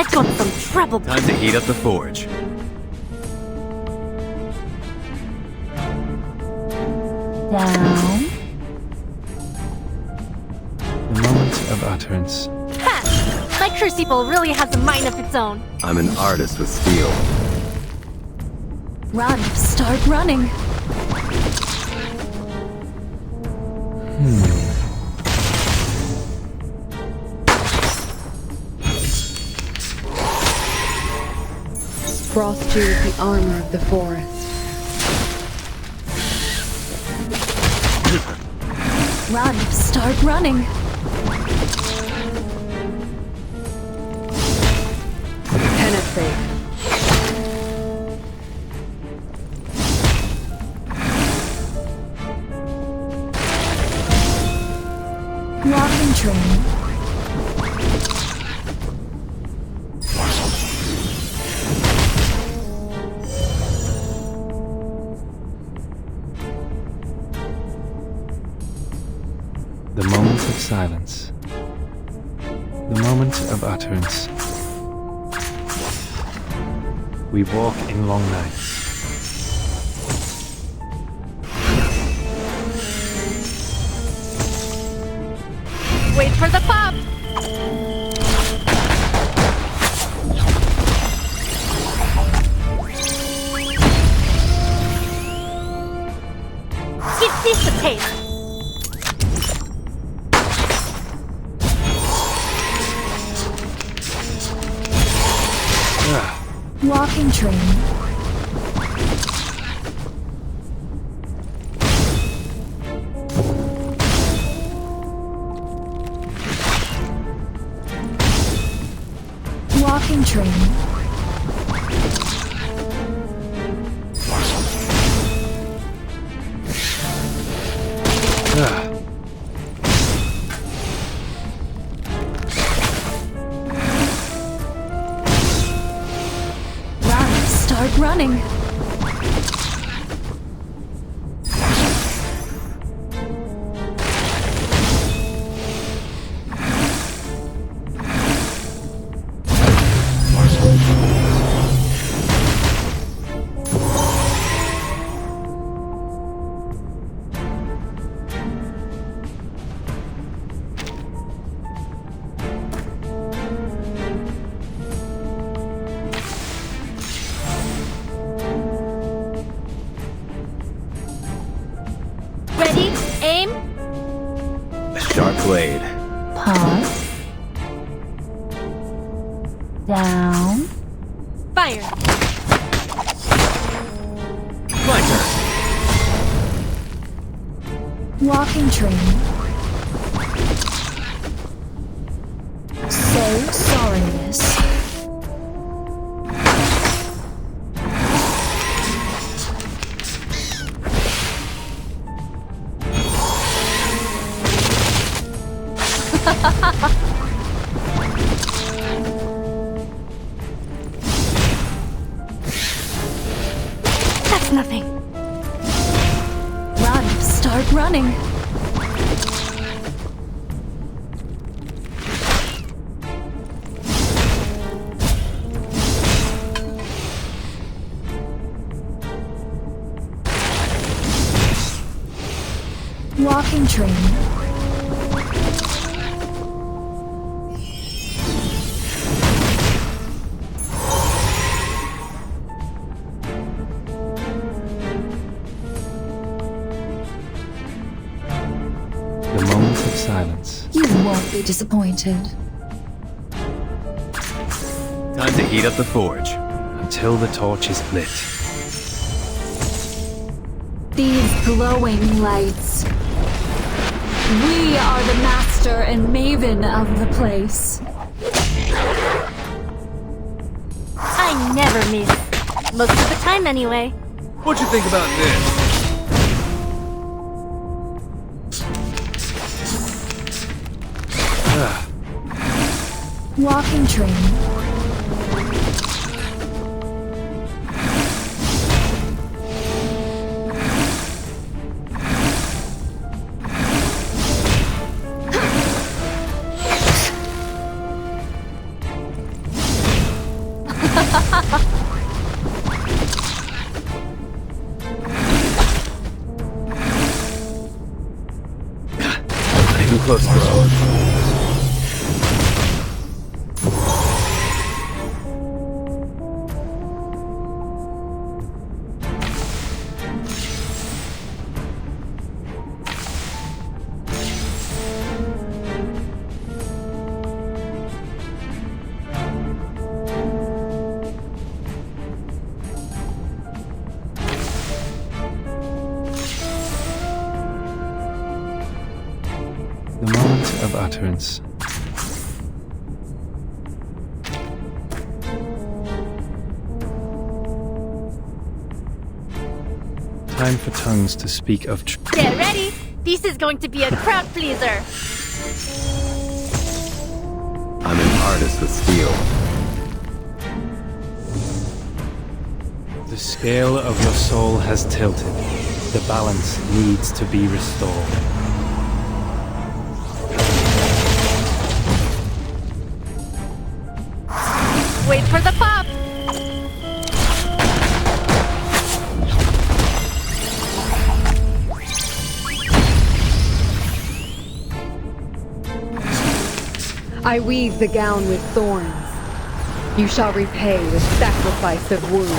I've got some trouble. Time to heat up the forge. Down. The moment of utterance. Ha! My crucible really has a mind of its own. I'm an artist with steel. Run, start running. Frost dew the armor of the forest. Run, start running. Penetrate. Walking train. The moment of silence. The moment of utterance. We walk in long nights. Wait for the pop! Give this a taste! Walking train. Walking train. Run, start running. Ready? Aim? A sharp blade. Pause. Down. Fire! My turn. Walking train. So sorry, miss. That's nothing. Run, start running. Walking train. The moment of silence. You won't be disappointed. Time to heat up the forge. Until the torch is lit. These glowing lights. We are the master and maven of the place. I never miss. Most of the time, anyway. What you think about this? Walking train. close, bro. The moment of utterance. Time for tongues to speak of Get ready! This is going to be a crowd pleaser! I'm an artist with steel. The scale of your soul has tilted. The balance needs to be restored. Wait for the pop! I weave the gown with thorns. You shall repay with sacrifice of wounds.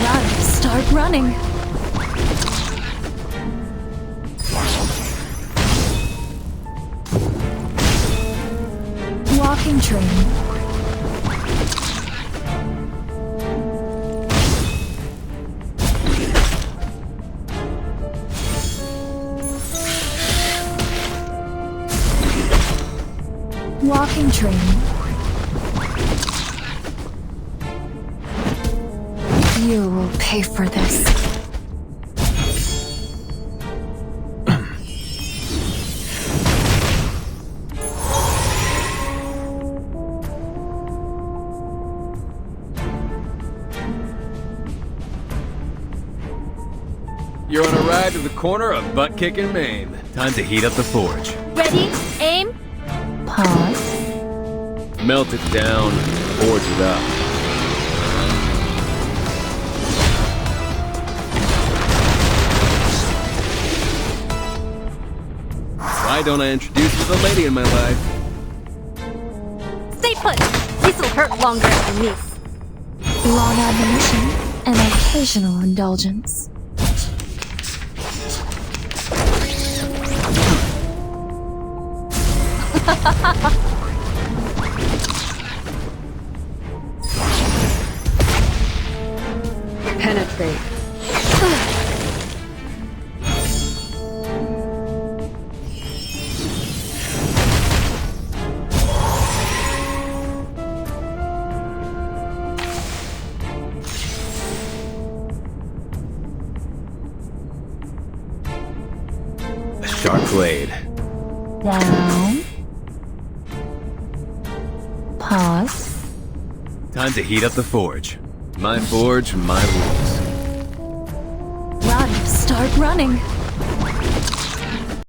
Run, start running. Walking train. Walking train. You will pay for this. You're on a ride to the corner of butt-kicking Maine. Time to heat up the forge. Ready? Aim? Pause. Melt it down, forge it up. Why don't I introduce you to the lady in my life? Stay put! This'll hurt longer than this. Long admonition and occasional indulgence. Penetrate. A sharp blade. Down. Pause. Time to heat up the forge. My forge, my rules. Run, start running.